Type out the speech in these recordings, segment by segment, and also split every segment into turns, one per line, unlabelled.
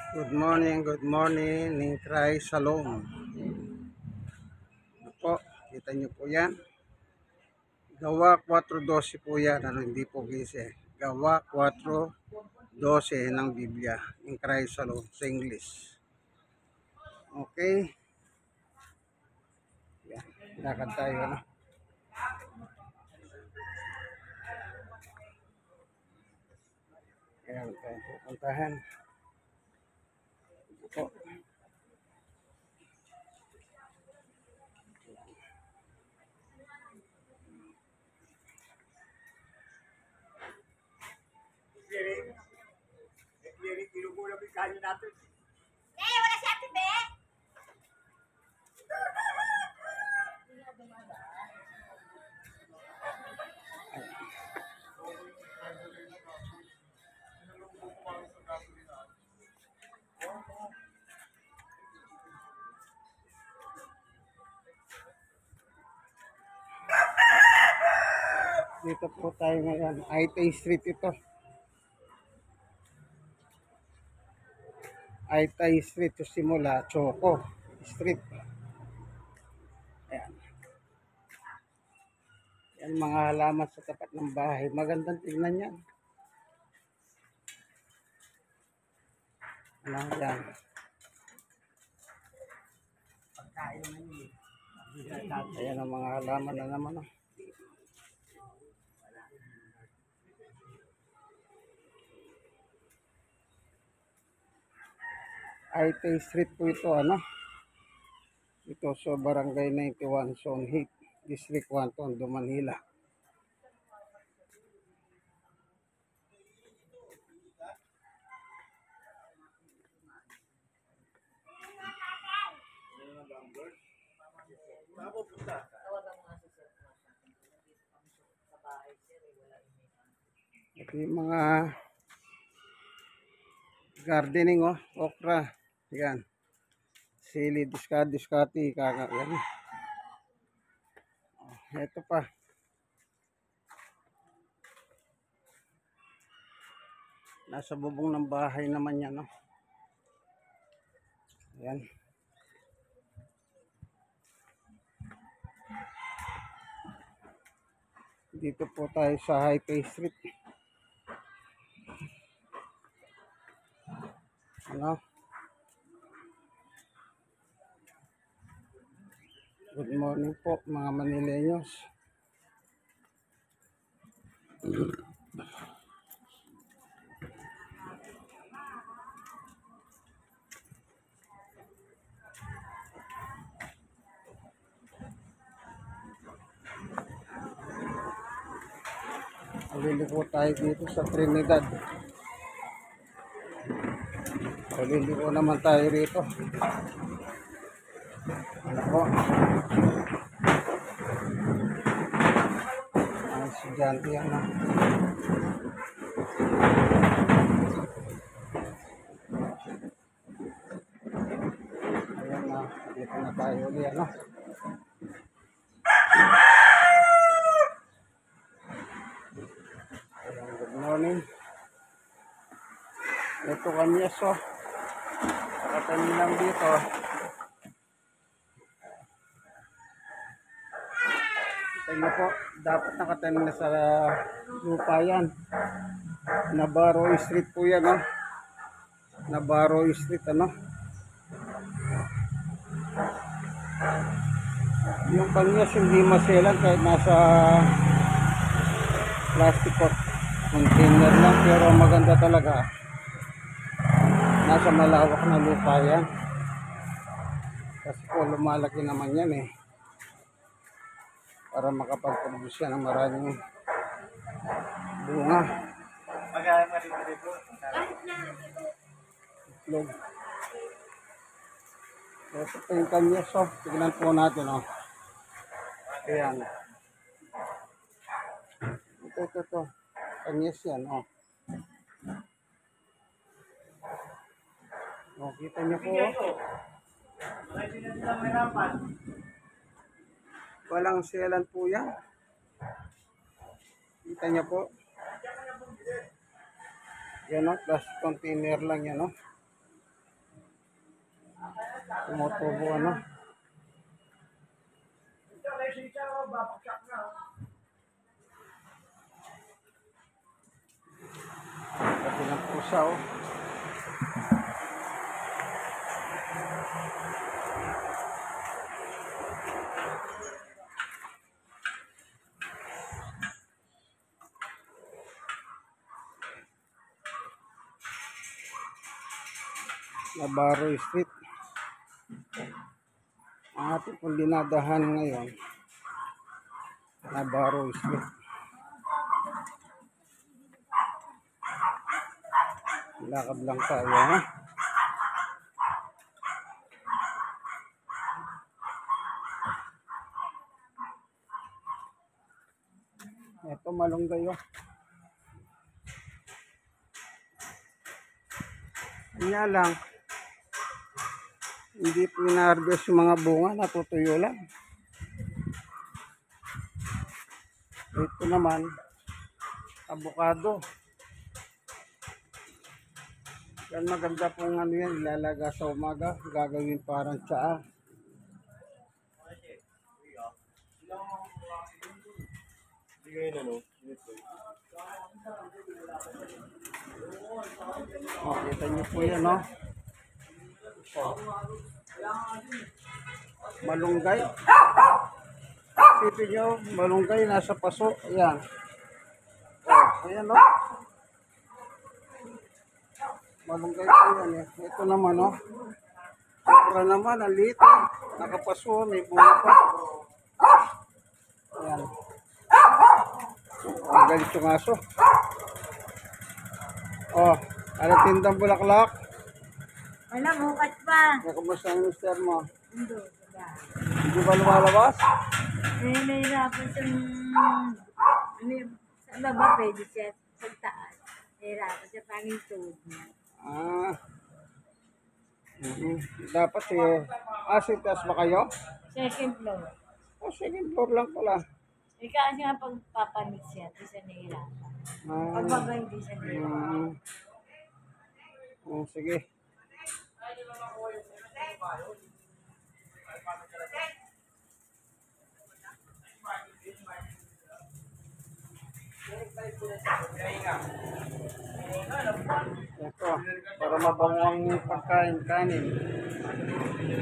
Good morning, Ningkray Salom. Ano po, kita niyo po yan. Gawa 4:12 po yan, hindi po 15. Gawa 4:12 ng Biblia, Ningkray Salom sa English. Okay? Yan, lakad tayo, ano? Ayan, tayo pupuntahan. Po.
Wala si Ate Be.
Dito po tayo ngayon. Aitay Street ito. Aitay Street to simula. Choco Street. Ayan. Yan mga halaman sa tapat ng bahay. Magandang tingnan yan. Ano yan? Ayan ang mga halaman na naman. Oh. Aitay Street po ito, ano? Ito sa Barangay 91, Zone 8, District 1, Tondo, Manila. Ito yung mga gardening, oh, okra. Yan. Sili, diskati, kaka. Yan. Oh, ito pa. Nasa bubong ng bahay naman yan, no? Yan. Dito po tayo sa Highway Street. Ano? Good morning po mga Manileños. Liliko tayo dito sa Trinidad. Liliko naman tayo rito. Ano po? Ang estudyante yan, no? Ayan na, dito na tayo ulit, ano? Ayan, good morning. Ito kanyas, oh. Nakatanim lang dito. Tingnan po, dapat nakatanim na sa lupa yan. Navarro Street po yan, oh. Navarro Street, ano? Yung kanyas hindi maselan kahit nasa plastic container lang, pero maganda talaga. Nasa malawak na lupa yan. Kasi po lumalaki naman yan eh. Para makapag-produce yan ng maraming bunga. Itlog. Ito po yung kanya. So, tignan po natin, oh. Ayan. Ito. Kanyas yan, oh. Oh, kita niyo po. Walang selan po yan. Kita niyo po. Yan, oh. Plastic container lang yan, oh. Tumutubo ano. Pati ng pusa oh. Navarro Street. Ang ating pong dinadahan ngayon, Navarro Street. Lakad lang tayo ha. Ito malunggay oh. Kanya lang. Hindi pinarvest yung mga bunga, natutuyo lang. Ito naman, avocado. Yan maganda pong ano yan, ilalaga sa umaga, gagawin parang tsaa. Oh, kita niyo po yan, no? Oh. Malunggay. Isipin nyo, malunggay nasa paso. Ayan. Oh, ayan, no? Malunggay po yan, eh. Ito naman, no? Okra naman, ang liit. Nakapaso, may bunga pa. Ayan. Ang galit yung aso. Oh, ano tindang bulaklak?
Wala, mukat pa.
Kumusta ang mister mo?
Hindi, wala.
Hindi ba lumalabas?
Nahihirapan siyang... Sa baba, pwede siya sa taas. Nahihirapan siya panging tuhod niya.
Ah. Dapat acid test ba kayo?
Second floor.
Oh, second floor lang pala.
Ikaw nga pagpapanik siya, di siya nahihirapan. Pagbaba, hindi siya nahihirapan.
Oh, sige. Ito, para mabango ang pagkain, kanin.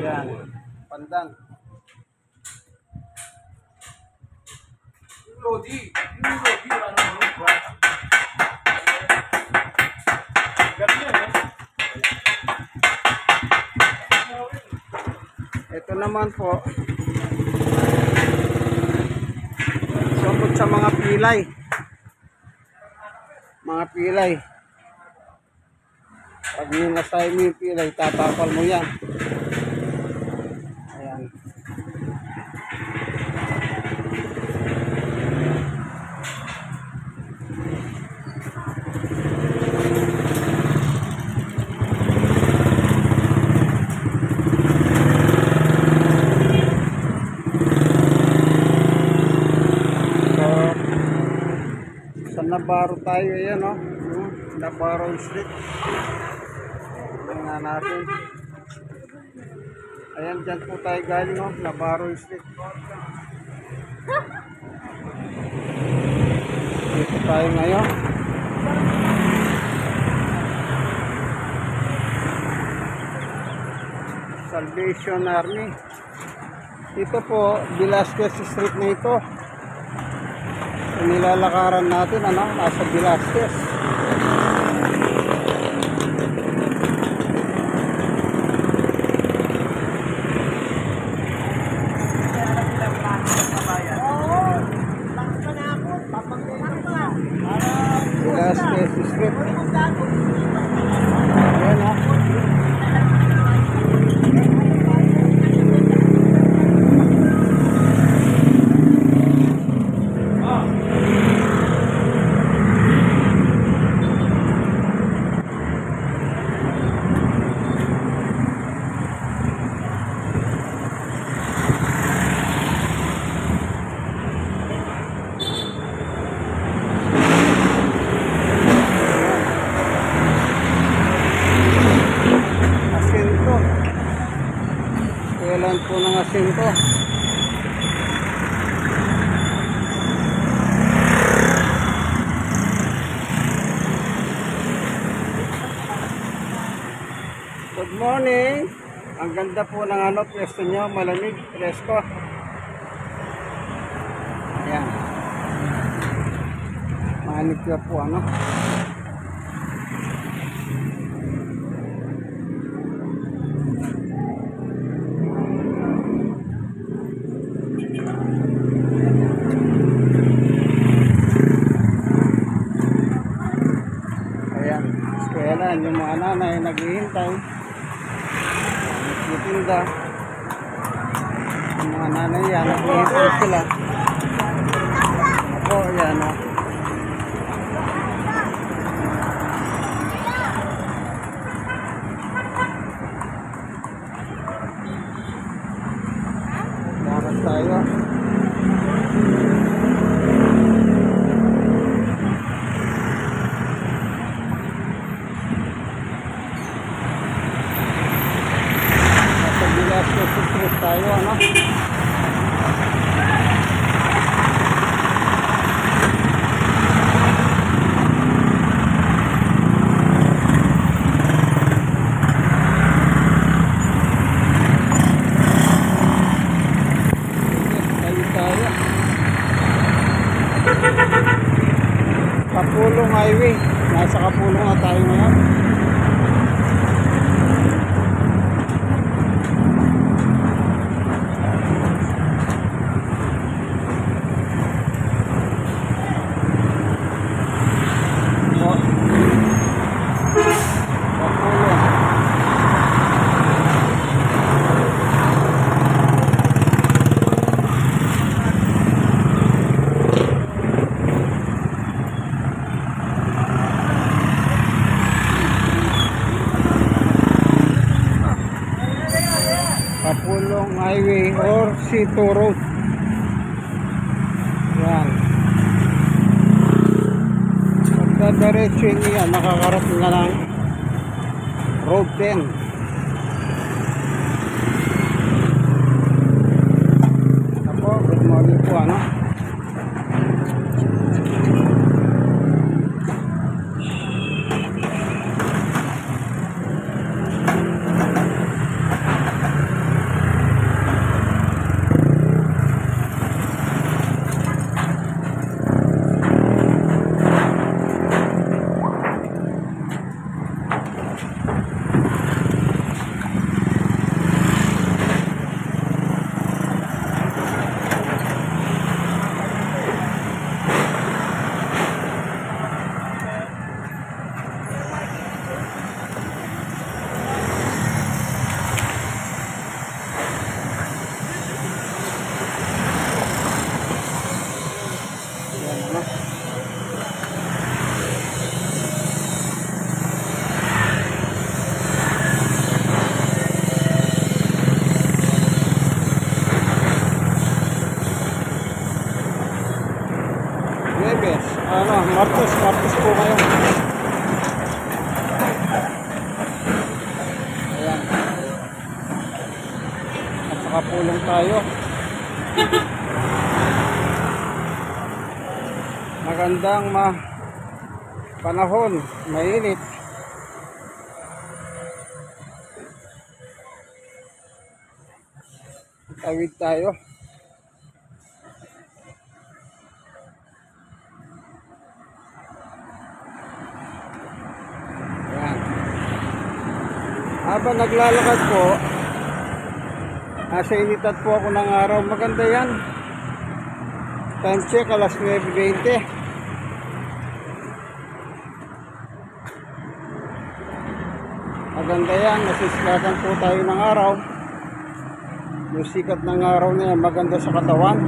Yan, pandan.
Lodi.
Ito naman po, sumot sa mga pilay. Mga pilay. Pag ninasay mo yung pilay, tatapal mo yan. Ayan. Sa Navarro tayo, ayan o. Navarro Street. Tingnan natin. Ayan, dyan po tayo galing o. Navarro Street. Dito tayo ngayon. Salvation Army. Ito po, Velasquez Street na ito. Nilalakaran natin, ano, nasa Velasquez. Velasquez Street. Ayan, oh. Ulan po ng asin to. Good morning. Ang ganda po ng pwesto nyo, malamig, presko. Ayan. Manicure po Ayan, eskwela, yung mga nanay naghihintay. Nagtitinda. Yung mga nanay yan, naghihintay sila. Ako, ayan Lakad tayo. Nasa Velasco Street tayo, Kapulong Highway. Nasa Kapulong na tayo ngayon. Kapulong Highway or C2 Road. Yan. Pagdadiretso niya, nakakarating na ng Road 10. Ako, good morning po Martes po ngayon. Ayan. At saka pulong tayo. Magandang panahon, mainit. Tawid tayo. Habang naglalakad po, nasa initan po ako ng araw. Maganda yan. Time check, alas 9:20. Maganda yan. Nasisikatan po tayo ng araw. Yung sikat ng araw na yan, maganda sa katawan.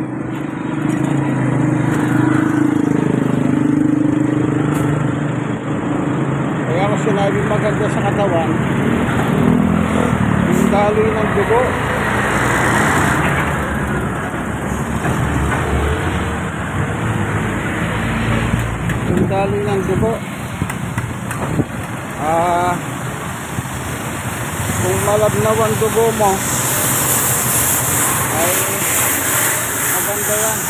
Kaya ako sinabi maganda sa katawan, yung daloy ng dugo. Yung daloy ng dugo. Kung malabnaw ang dugo mo, maganda yan.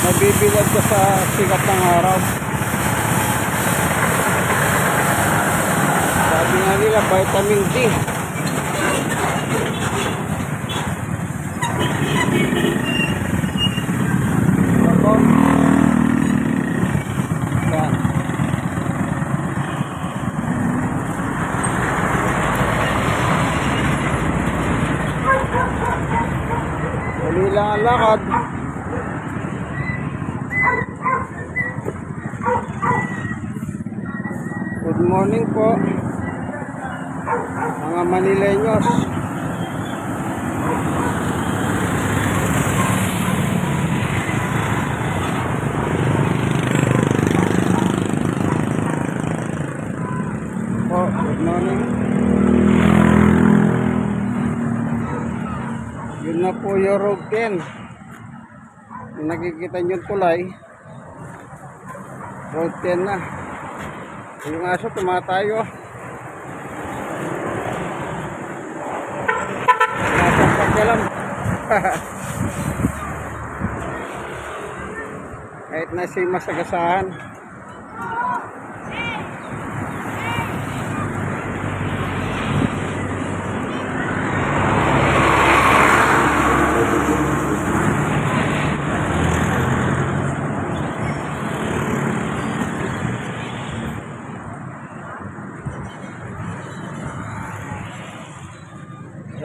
Nabibilad ka sa sikat ng araw. Sabi nga nila, vitamin D. Ako. Yan. Huli lang ang lakad. Good morning po mga Manileños. Po, good morning. Yun na po yung road 10. Kung nakikita nyo tulay, road 10 na. Yung aso tumatayo. Napapakialam. Kahit na siya masagasahan.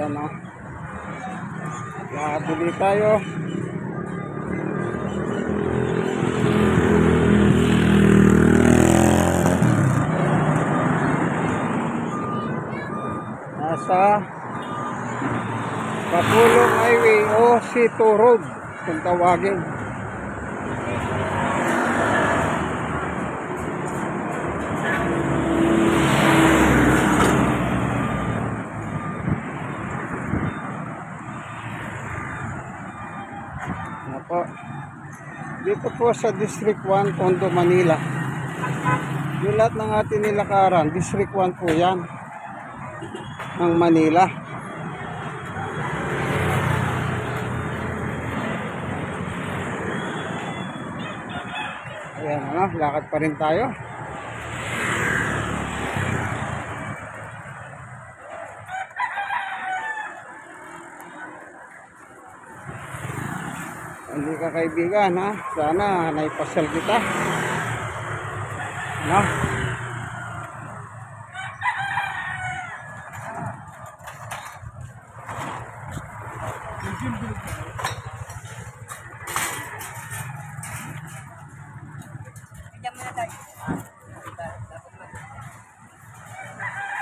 Yan o. Nakatuloy tayo. Nasa Kapulong Highway o C2 Road kung tawagin. Po. Dito po sa District 1, Tondo, Manila. Yung lahat ng ating nilakaran, District 1 po yan ng Manila. Ayan, ano, lakad pa rin tayo. Hindi ka kaibigan, ha? Sana naipasal kita. No?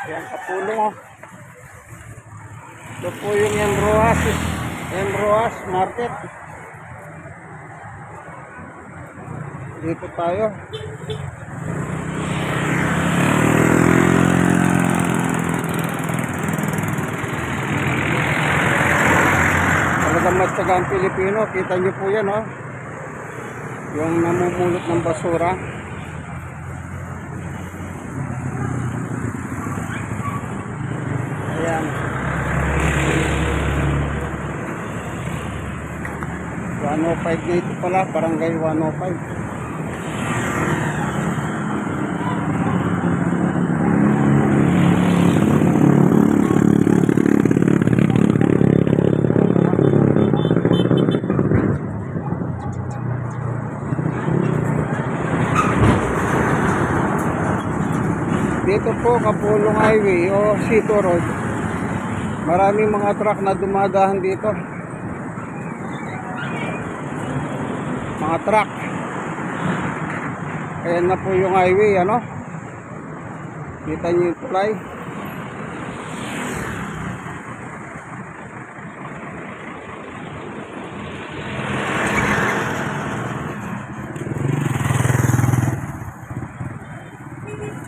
Ayan, Kapulong, oh. Ito po yung Enroas Market. Dito tayo. Talagang matyaga ang Pilipino. Kita nyo po yan, oh. Yung namumulot ng basura. Ayan. 105 na ito pala. Barangay 105. Dito po, Kapulong Highway o C2 Road. Maraming mga truck na dumadahan dito. Mga truck. Ayan na po yung highway, ano? Kita nyo yung tulay.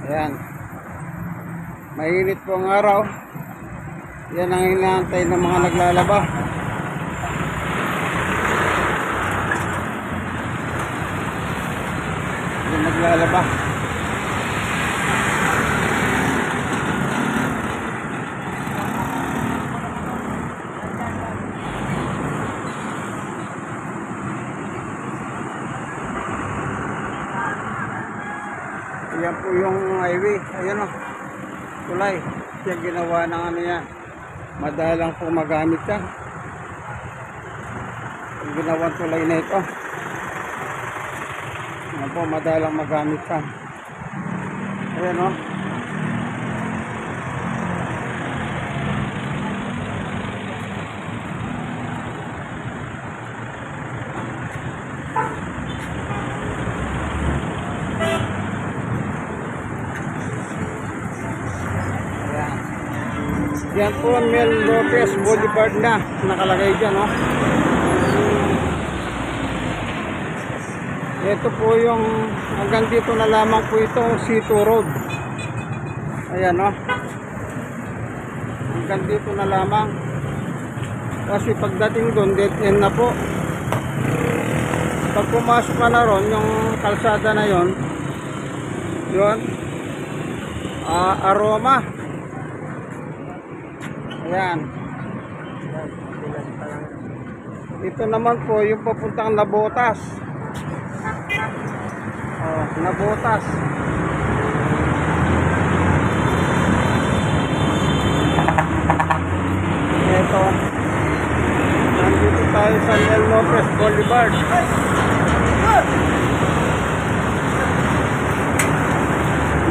Ayan. Mainit po ang araw. Yan ang inaantay ng mga naglalaba. Yung naglalaba. highway. Ayan o. Tulay. Yung ginawa ng ano yan. Madalang po magamit yan. Yung ginawang tulay na ito. Ano po, madalang magamit yan. Ayan o. Yan po Mel Lopez Boulevard na nakalagay dyan, no? Ito po yung hanggang dito na lamang po ito C2 Road. Ayan, no? Hanggang dito na lamang. Kasi pagdating doon dead end na po. Pag pumasok ka na ron yung kalsada na yon, yun Aroma. Ayan. Ito naman po yung papuntang Nabotas. Oh, Nabotas. Ito. Nandito tayo sa Mel Lopez Boulevard.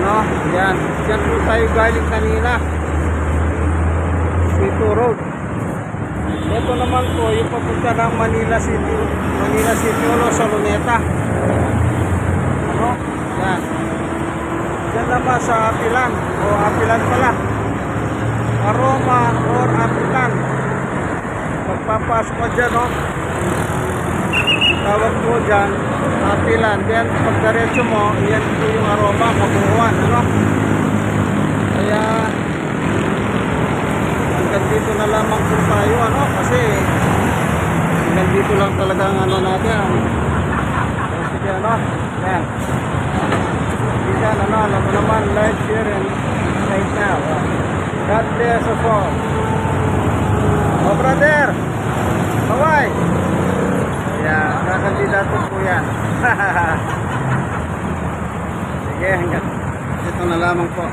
No, yan. Yan po tayo galing kanina. C2 Road. Ito naman po yung papunta ng Manila City Ulo sa Luneta. Ano? Yan. Yan naman sa Apilan o Apilan pala. Aroma or Apilan. Pagpapasok ko dyan, no? Tawag po dyan Apilan. Yan pagdaretso mo, yan po yung Aroma, Kabuuan, ano? Kaya hanggang dito na lamang po tayo, ano, kasi hanggang dito lang talaga ang ano natin. Sige, ano, yan. Sige, ano, alam mo naman, like, share, and right now. God bless us all. Oh, brother, bye-bye. Yan, kakandidato po yan. Sige, hanggang dito na lamang po.